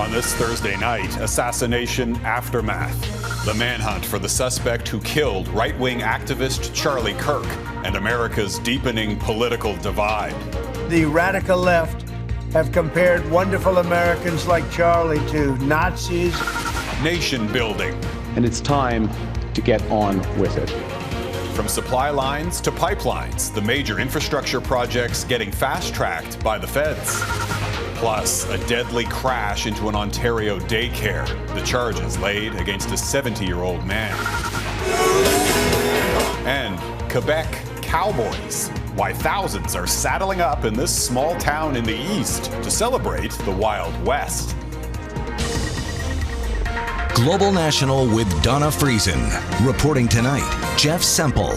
On this Thursday night, assassination aftermath. The manhunt for the suspect who killed right-wing activist Charlie Kirk and America's deepening political divide. The radical left have compared wonderful Americans like Charlie to Nazis. Nation building. And it's time to get on with it. From supply lines to pipelines, the major infrastructure projects getting fast-tracked by the feds. Plus, a deadly crash into an Ontario daycare. The charges laid against a 70-year-old man. And Quebec cowboys. Why thousands are saddling up in this small town in the east to celebrate the Wild West. Global National with Donna Friesen. Reporting tonight, Jeff Semple.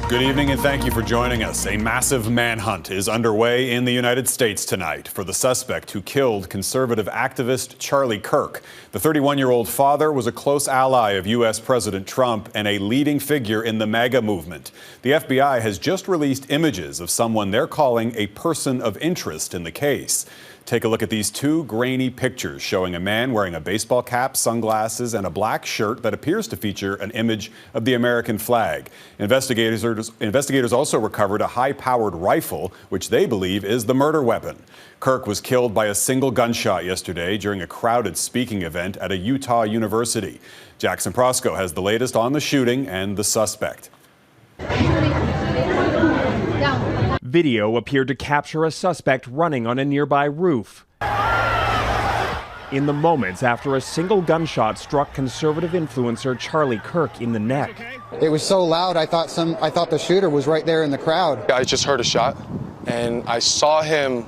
Good evening and thank you for joining us. A massive manhunt is underway in the United States tonight for the suspect who killed conservative activist Charlie Kirk. The 31-year-old father was a close ally of U.S. President Trump and a leading figure in the MAGA movement. The FBI has just released images of someone they're calling a person of interest in the case. Take a look at these two grainy pictures showing a man wearing a baseball cap, sunglasses, and a black shirt that appears to feature an image of the American flag. Investigators also recovered a high-powered rifle, which they believe is the murder weapon. Kirk was killed by a single gunshot yesterday during a crowded speaking event at a Utah university. Jackson Proskow has the latest on the shooting and the suspect. Video appeared to capture a suspect running on a nearby roof. In the moments after a single gunshot struck conservative influencer Charlie Kirk in the neck. It was so loud, I thought the shooter was right there in the crowd. I just heard a shot, and I saw him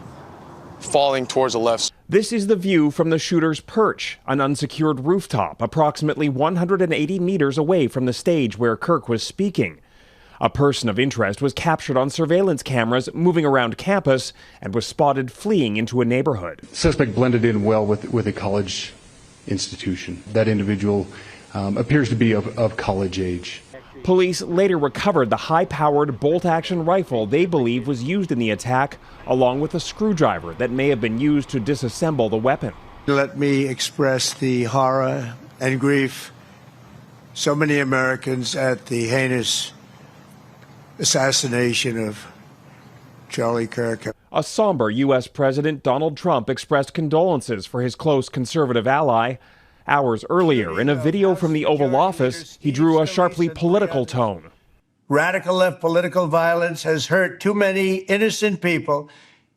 falling towards the left. This is the view from the shooter's perch, an unsecured rooftop approximately 180 meters away from the stage where Kirk was speaking. A person of interest was captured on surveillance cameras moving around campus and was spotted fleeing into a neighborhood. Suspect blended in well with a college institution. That individual appears to be of college age. Police later recovered the high-powered bolt-action rifle they believe was used in the attack, along with a screwdriver that may have been used to disassemble the weapon. Let me express the horror and grief so many Americans at the heinous assassination of Charlie Kirk. A somber U.S. President Donald Trump expressed condolences for his close conservative ally. Hours earlier, in a video from the Oval Office, he drew a sharply political tone. Radical left political violence has hurt too many innocent people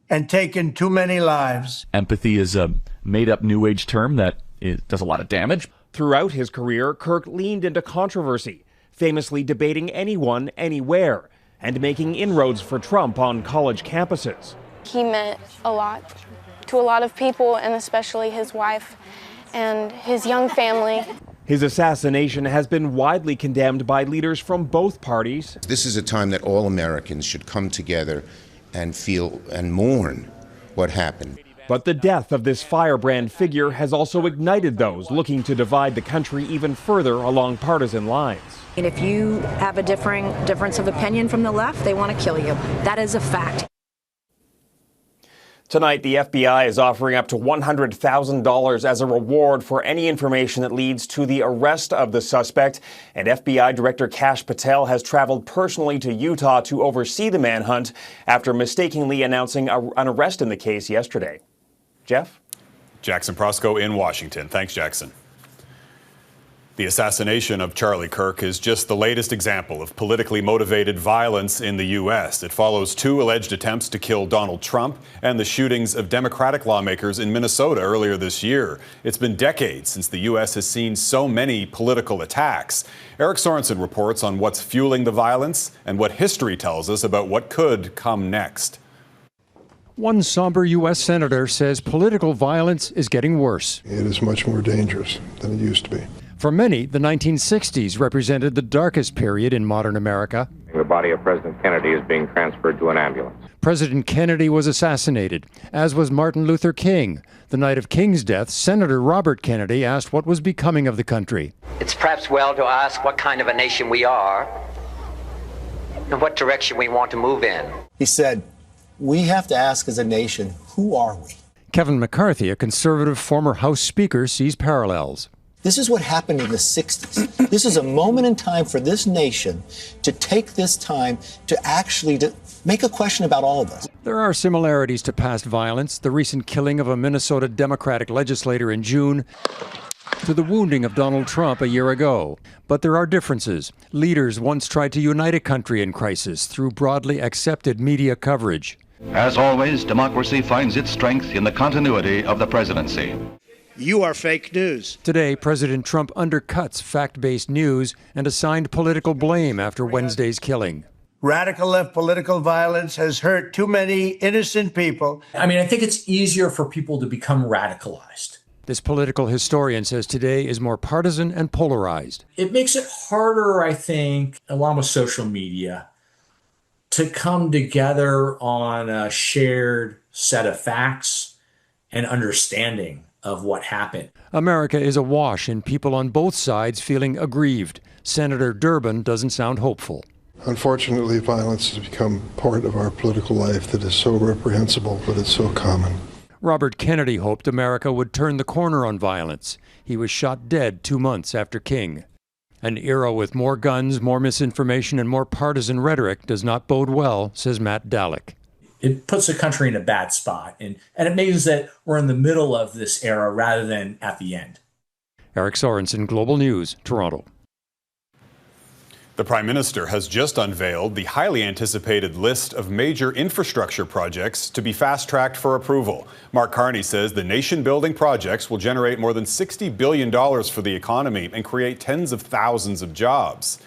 and taken too many lives. Empathy is a made-up New Age term that does a lot of damage. Throughout his career, Kirk leaned into controversy, famously debating anyone, anywhere, and making inroads for Trump on college campuses. He meant a lot to a lot of people, and especially his wife and his young family. His assassination has been widely condemned by leaders from both parties. This is a time that all Americans should come together and feel and mourn what happened. But the death of this firebrand figure has also ignited those looking to divide the country even further along partisan lines. And if you have a difference of opinion from the left, they want to kill you. That is a fact. Tonight, the FBI is offering up to $100,000 as a reward for any information that leads to the arrest of the suspect. And FBI Director Kash Patel has traveled personally to Utah to oversee the manhunt after mistakenly announcing an arrest in the case yesterday. Jeff? Jackson Proskow in Washington. Thanks, Jackson. The assassination of Charlie Kirk is just the latest example of politically motivated violence in the U.S. It follows two alleged attempts to kill Donald Trump and the shootings of Democratic lawmakers in Minnesota earlier this year. It's been decades since the U.S. has seen so many political attacks. Eric Sorensen reports on what's fueling the violence and what history tells us about what could come next. One somber U.S. senator says political violence is getting worse. It is much more dangerous than it used to be. For many, the 1960s represented the darkest period in modern America. The body of President Kennedy is being transferred to an ambulance. President Kennedy was assassinated, as was Martin Luther King. The night of King's death, Senator Robert Kennedy asked what was becoming of the country. It's perhaps well to ask what kind of a nation we are and what direction we want to move in. He said, we have to ask as a nation, who are we? Kevin McCarthy, a conservative former House Speaker, sees parallels. This is what happened in the 60s. This is a moment in time for this nation to take this time to actually make a question about all of us. There are similarities to past violence, the recent killing of a Minnesota Democratic legislator in June, to the wounding of Donald Trump a year ago. But there are differences. Leaders once tried to unite a country in crisis through broadly accepted media coverage. As always, democracy finds its strength in the continuity of the presidency. You are fake news. Today, President Trump undercuts fact-based news and assigned political blame after Wednesday's killing. Radical left political violence has hurt too many innocent people. I mean, I think it's easier for people to become radicalized. This political historian says today is more partisan and polarized. It makes it harder, I think, along with social media, to come together on a shared set of facts and understanding of what happened. America is awash in people on both sides feeling aggrieved. Senator Durbin doesn't sound hopeful. Unfortunately, violence has become part of our political life that is so reprehensible, but it's so common. Robert Kennedy hoped America would turn the corner on violence. He was shot dead 2 months after King. An era with more guns, more misinformation, and more partisan rhetoric does not bode well, says Matt Dalek. It puts the country in a bad spot, and it means that we're in the middle of this era rather than at the end. Eric Sorensen, Global News, Toronto. The Prime Minister has just unveiled the highly anticipated list of major infrastructure projects to be fast-tracked for approval. Mark Carney says the nation-building projects will generate more than $60 billion for the economy and create tens of thousands of jobs.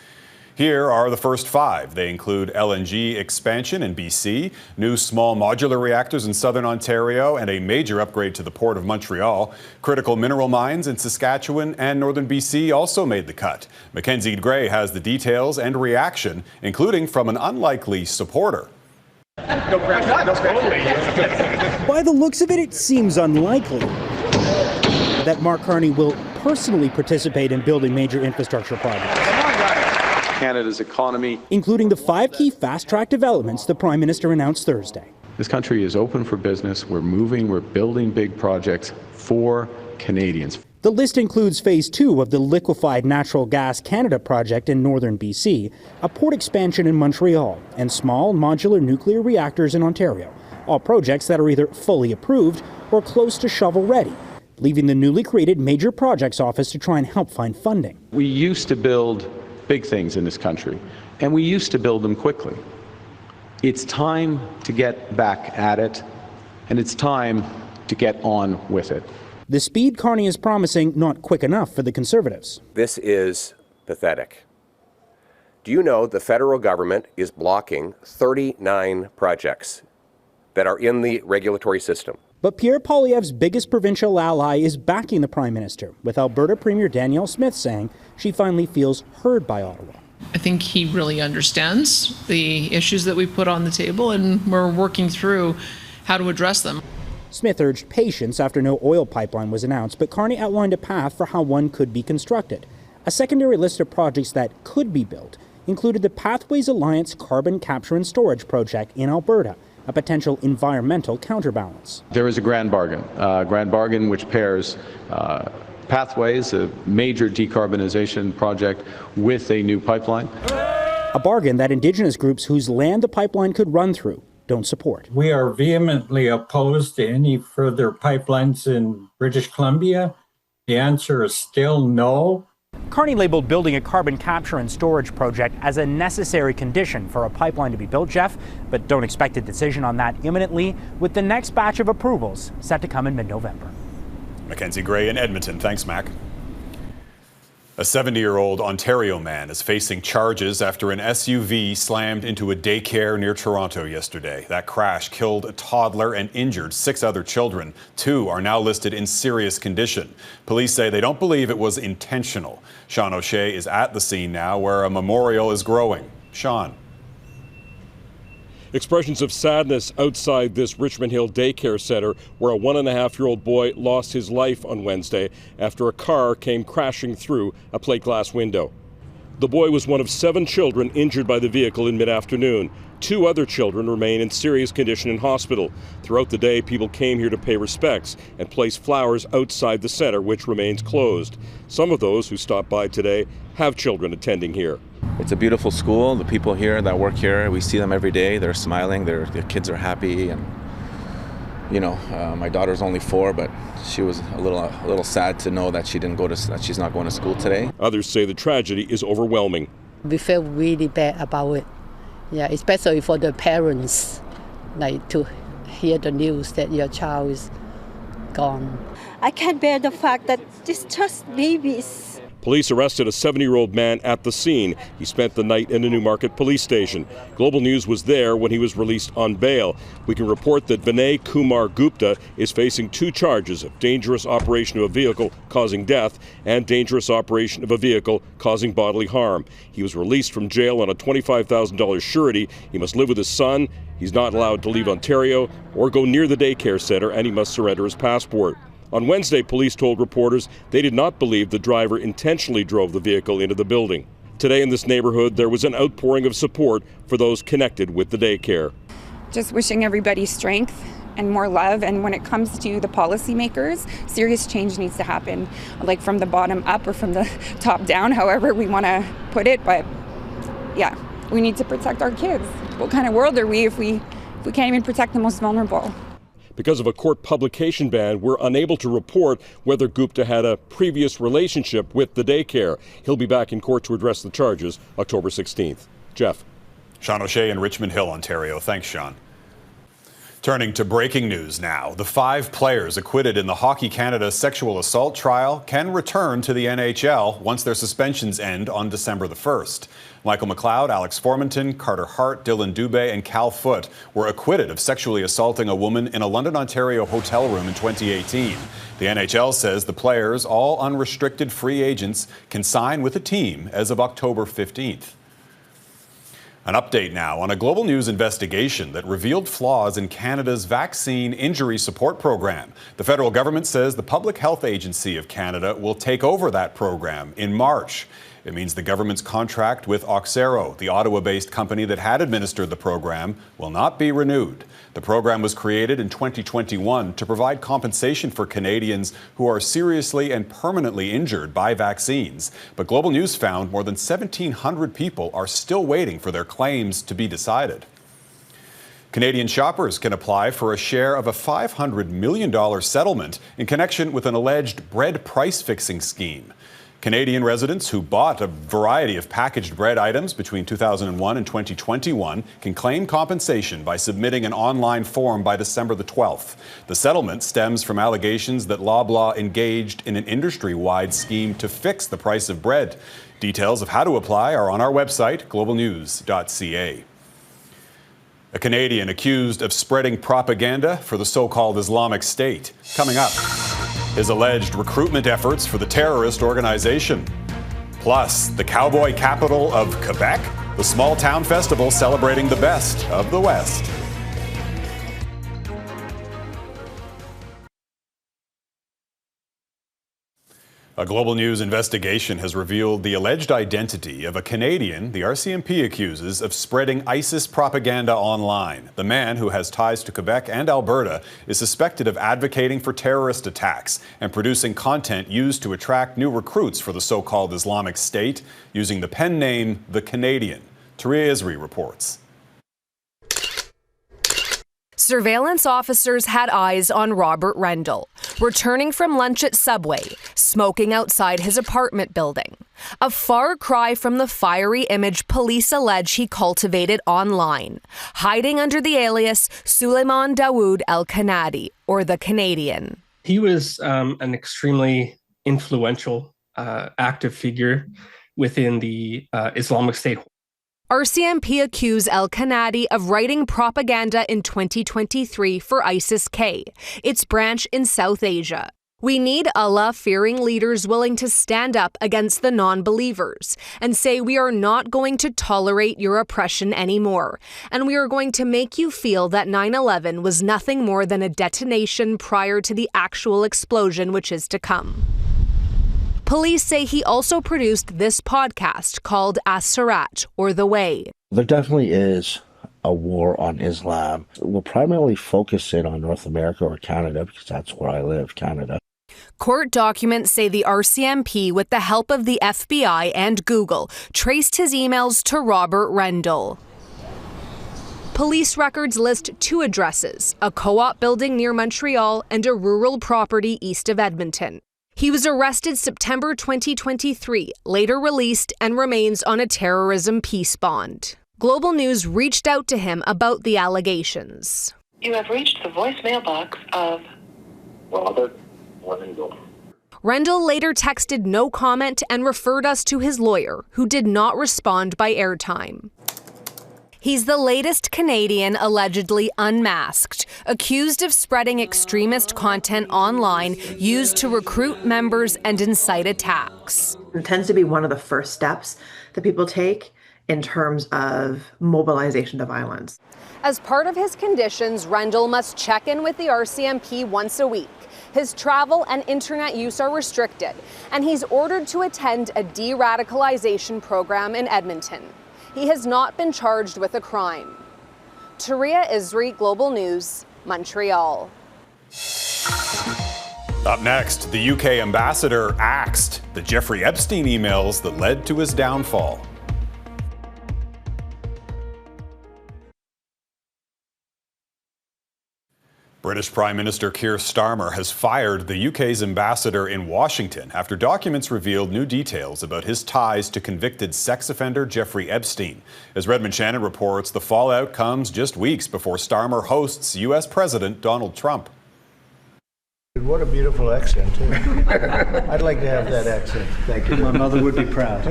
Here are the first 5. They include LNG expansion in BC, new small modular reactors in southern Ontario, and a major upgrade to the Port of Montreal. Critical mineral mines in Saskatchewan and northern BC also made the cut. Mackenzie Gray has the details and reaction, including from an unlikely supporter. By the looks of it, it seems unlikely that Mark Carney will personally participate in building major infrastructure projects. Canada's economy, including the 5 key fast-track developments the Prime Minister announced Thursday. This country is open for business. We're moving, we're building big projects for Canadians. The list includes Phase 2 of the Liquefied Natural Gas Canada project in northern BC, a port expansion in Montreal, and small modular nuclear reactors in Ontario, all projects that are either fully approved or close to shovel-ready, leaving the newly created Major Projects Office to try and help find funding. We used to build big things in this country, and we used to build them quickly. It's time to get back at it, and it's time to get on with it. The speed Carney is promising not quick enough for the Conservatives. This is pathetic. Do you know the federal government is blocking 39 projects that are in the regulatory system? But Pierre Poilievre's biggest provincial ally is backing the Prime Minister, with Alberta Premier Danielle Smith saying she finally feels heard by Ottawa. I think he really understands the issues that we put on the table, and we're working through how to address them. Smith urged patience after no oil pipeline was announced, but Carney outlined a path for how one could be constructed. A secondary list of projects that could be built included the Pathways Alliance carbon capture and storage project in Alberta, a potential environmental counterbalance. There is a grand bargain which pairs Pathways, a major decarbonization project, with a new pipeline. A bargain that Indigenous groups whose land the pipeline could run through don't support. We are vehemently opposed to any further pipelines in British Columbia. The answer is still no. Carney labeled building a carbon capture and storage project as a necessary condition for a pipeline to be built, Jeff, but don't expect a decision on that imminently, with the next batch of approvals set to come in mid-November. Mackenzie Gray in Edmonton. Thanks, Mac. A 70-year-old Ontario man is facing charges after an SUV slammed into a daycare near Toronto yesterday. That crash killed a toddler and injured 6 other children. 2 are now listed in serious condition. Police say they don't believe it was intentional. Sean O'Shea is at the scene now, where a memorial is growing. Sean. Expressions of sadness outside this Richmond Hill daycare center, where a 1.5-year-old boy lost his life on Wednesday after a car came crashing through a plate glass window. The boy was one of 7 children injured by the vehicle in mid-afternoon. 2 other children remain in serious condition in hospital. Throughout the day, people came here to pay respects and place flowers outside the center, which remains closed. Some of those who stopped by today have children attending here. It's a beautiful school. The people here that work here, we see them every day. They're smiling. Their kids are happy. And you know, my daughter's only 4, but she was a little sad to know that that she's not going to school today. Others say the tragedy is overwhelming. We feel really bad about it. Yeah, especially for the parents, like to hear the news that your child is gone. I can't bear the fact that it's just babies. Police arrested a 70-year-old man at the scene. He spent the night in a Newmarket police station. Global News was there when he was released on bail. We can report that Vinay Kumar Gupta is facing 2 charges of dangerous operation of a vehicle causing death and dangerous operation of a vehicle causing bodily harm. He was released from jail on a $25,000 surety. He must live with his son. He's not allowed to leave Ontario or go near the daycare center, and he must surrender his passport. On Wednesday, police told reporters they did not believe the driver intentionally drove the vehicle into the building. Today in this neighborhood, there was an outpouring of support for those connected with the daycare. Just wishing everybody strength and more love. And when it comes to the policymakers, serious change needs to happen, like from the bottom up or from the top down, however we want to put it. But yeah, we need to protect our kids. What kind of world are we if we can't even protect the most vulnerable? Because of a court publication ban, we're unable to report whether Gupta had a previous relationship with the daycare. He'll be back in court to address the charges October 16th. Jeff. Sean O'Shea in Richmond Hill, Ontario. Thanks, Sean. Turning to breaking news now. The 5 players acquitted in the Hockey Canada sexual assault trial can return to the NHL once their suspensions end on December the 1st. Michael McLeod, Alex Formanton, Carter Hart, Dylan Dubé and Cal Foote were acquitted of sexually assaulting a woman in a London, Ontario hotel room in 2018. The NHL says the players, all unrestricted free agents, can sign with the team as of October 15th. An update now on a Global News investigation that revealed flaws in Canada's vaccine injury support program. The federal government says the Public Health Agency of Canada will take over that program in March. It means the government's contract with Auxero, the Ottawa-based company that had administered the program, will not be renewed. The program was created in 2021 to provide compensation for Canadians who are seriously and permanently injured by vaccines. But Global News found more than 1,700 people are still waiting for their claims to be decided. Canadian shoppers can apply for a share of a $500 million settlement in connection with an alleged bread price-fixing scheme. Canadian residents who bought a variety of packaged bread items between 2001 and 2021 can claim compensation by submitting an online form by December the 12th. The settlement stems from allegations that Loblaw engaged in an industry-wide scheme to fix the price of bread. Details of how to apply are on our website, globalnews.ca. A Canadian accused of spreading propaganda for the so-called Islamic State. Coming up, his alleged recruitment efforts for the terrorist organization. Plus, the cowboy capital of Quebec, the small town festival celebrating the best of the West. A Global News investigation has revealed the alleged identity of a Canadian the RCMP accuses of spreading ISIS propaganda online. The man, who has ties to Quebec and Alberta, is suspected of advocating for terrorist attacks and producing content used to attract new recruits for the so-called Islamic State, using the pen name The Canadian. Taria Isri reports. Surveillance officers had eyes on Robert Rendell, returning from lunch at Subway, smoking outside his apartment building. A far cry from the fiery image police allege he cultivated online, hiding under the alias Suleiman Dawood El-Kanadi, or the Canadian. He was an extremely influential, active figure within the Islamic State. RCMP accused El-Kanadi of writing propaganda in 2023 for ISIS-K, its branch in South Asia. We need Allah-fearing leaders willing to stand up against the non-believers and say we are not going to tolerate your oppression anymore, and we are going to make you feel that 9/11 was nothing more than a detonation prior to the actual explosion which is to come. Police say he also produced this podcast called As-Sirat, or The Way. There definitely is a war on Islam. We'll primarily focus in on North America or Canada because that's where I live, Canada. Court documents say the RCMP, with the help of the FBI and Google, traced his emails to Robert Rendell. Police records list 2 addresses, a co-op building near Montreal and a rural property east of Edmonton. He was arrested September 2023, later released, and remains on a terrorism peace bond. Global News reached out to him about the allegations. You have reached the voicemail box of Robert Rendell. Rendell later texted no comment and referred us to his lawyer, who did not respond by airtime. He's the latest Canadian allegedly unmasked, accused of spreading extremist content online used to recruit members and incite attacks. It tends to be one of the first steps that people take in terms of mobilization to violence. As part of his conditions, Rendell must check in with the RCMP once a week. His travel and internet use are restricted, and he's ordered to attend a de-radicalization program in Edmonton. He has not been charged with a crime. Taria Isri, Global News, Montreal. Up next, the UK ambassador axed the Jeffrey Epstein emails that led to his downfall. British Prime Minister Keir Starmer has fired the UK's ambassador in Washington after documents revealed new details about his ties to convicted sex offender Jeffrey Epstein. As Redmond Shannon reports, the fallout comes just weeks before Starmer hosts U.S. President Donald Trump. What a beautiful accent, too. I'd like to have that accent. Thank you. My mother would be proud.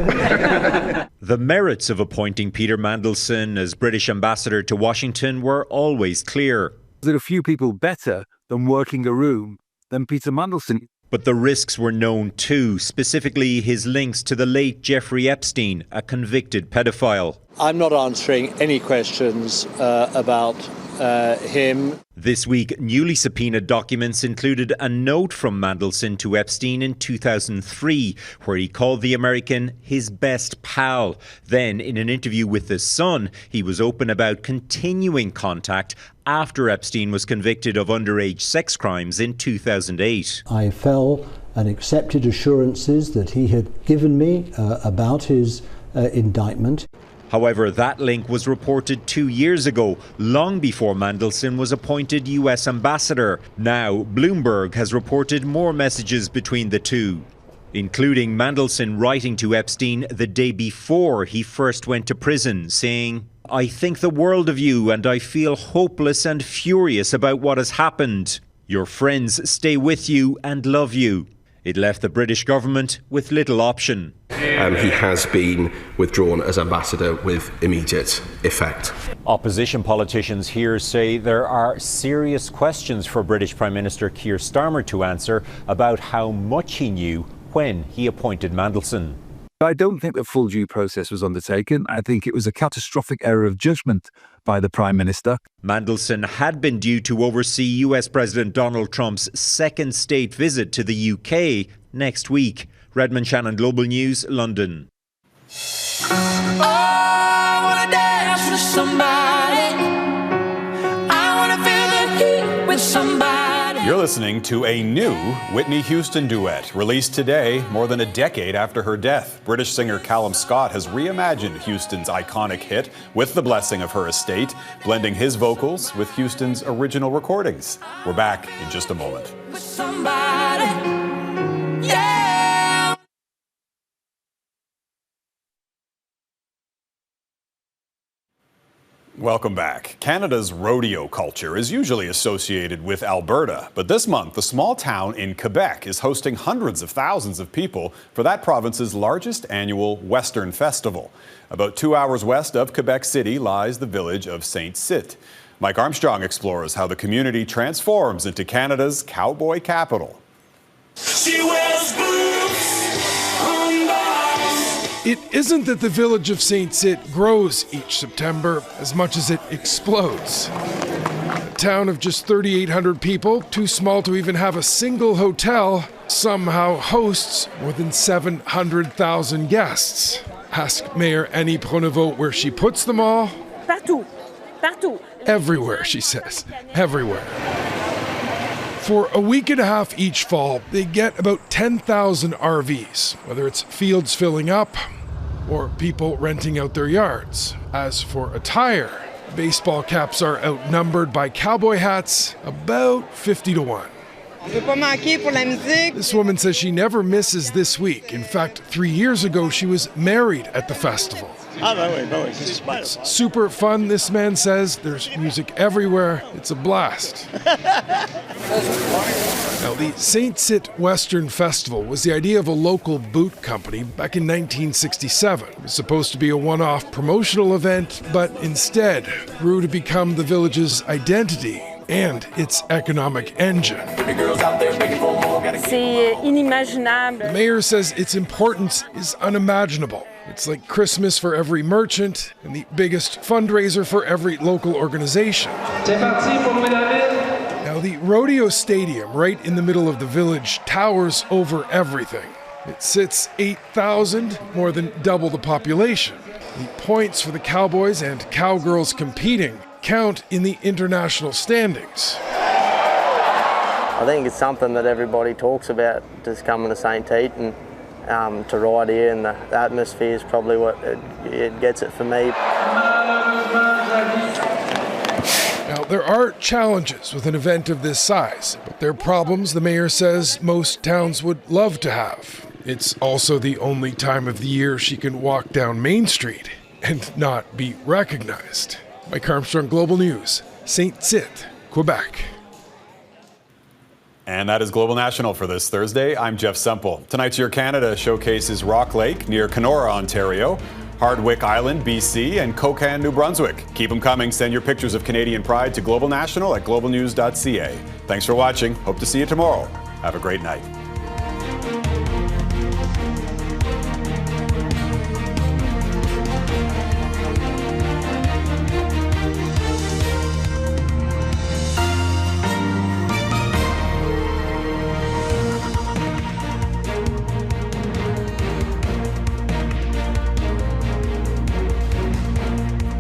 The merits of appointing Peter Mandelson as British ambassador to Washington were always clear. There are few people better than working a room than Peter Mandelson. But the risks were known too, specifically his links to the late Jeffrey Epstein, a convicted pedophile. I'm not answering any questions about him. This week, newly subpoenaed documents included a note from Mandelson to Epstein in 2003, where he called the American his best pal. Then, in an interview with The Sun, he was open about continuing contact after Epstein was convicted of underage sex crimes in 2008. I fell and accepted assurances that he had given me about his indictment. However, that link was reported 2 years ago, long before Mandelson was appointed US ambassador. Now, Bloomberg has reported more messages between the two, including Mandelson writing to Epstein the day before he first went to prison, saying, "I think the world of you and I feel hopeless and furious about what has happened. Your friends stay with you and love you." It left the British government with little option. He has been withdrawn as ambassador with immediate effect. Opposition politicians here say there are serious questions for British Prime Minister Keir Starmer to answer about how much he knew when he appointed Mandelson. I don't think the full due process was undertaken. I think it was a catastrophic error of judgment by the Prime Minister. Mandelson had been due to oversee US President Donald Trump's second state visit to the UK next week. Redmond Shannon, Global News, London. I wanna dance with somebody. I wanna feel the heat with somebody. You're listening to a new Whitney Houston duet, released today, more than a decade after her death. British singer Callum Scott has reimagined Houston's iconic hit with the blessing of her estate, blending his vocals with Houston's original recordings. We're back in just a moment. With somebody. Yeah. Welcome back. Canada's rodeo culture is usually associated with Alberta, but this month, the small town in Quebec is hosting hundreds of thousands of people for that province's largest annual Western festival. About 2 hours west of Quebec City lies the village of Saint-Tite. Mike Armstrong explores how the community transforms into Canada's cowboy capital. She wears boots on bars. It isn't that the village of Saint-Tite grows each September as much as it explodes. A town of just 3,800 people, too small to even have a single hotel, somehow hosts more than 700,000 guests. Ask Mayor Annie Pronovost where she puts them all. Partout. Everywhere, she says. Everywhere. For a week and a half each fall, they get about 10,000 RVs, whether it's fields filling up or people renting out their yards. As for attire, baseball caps are outnumbered by cowboy hats, about 50 to 1. This woman says she never misses this week. In fact, 3 years ago, she was married at the festival. It's super fun, this man says. There's music everywhere. It's a blast. Now, the Saint-Tite Western Festival was the idea of a local boot company back in 1967. It was supposed to be a one-off promotional event, but instead grew to become the village's identity and its economic engine. The mayor says its importance is unimaginable. It's like Christmas for every merchant and the biggest fundraiser for every local organization. Now, the rodeo stadium right in the middle of the village towers over everything. It sits 8,000, more than double the population. The points for the cowboys and cowgirls competing count in the international standings. I think it's something that everybody talks about, just coming to Saint-Tite and to ride here, and the atmosphere is probably what it gets it for me. Now, there are challenges with an event of this size, but they're problems the mayor says most towns would love to have. It's also the only time of the year she can walk down Main Street and not be recognized. Mike Armstrong, Global News, Saint-Tite, Quebec. And that is Global National for this Thursday. I'm Jeff Semple. Tonight's Your Canada showcases Rock Lake near Kenora, Ontario, Hardwick Island, BC, and Kokan, New Brunswick. Keep them coming. Send your pictures of Canadian pride to Global National at globalnews.ca. Thanks for watching. Hope to see you tomorrow. Have a great night.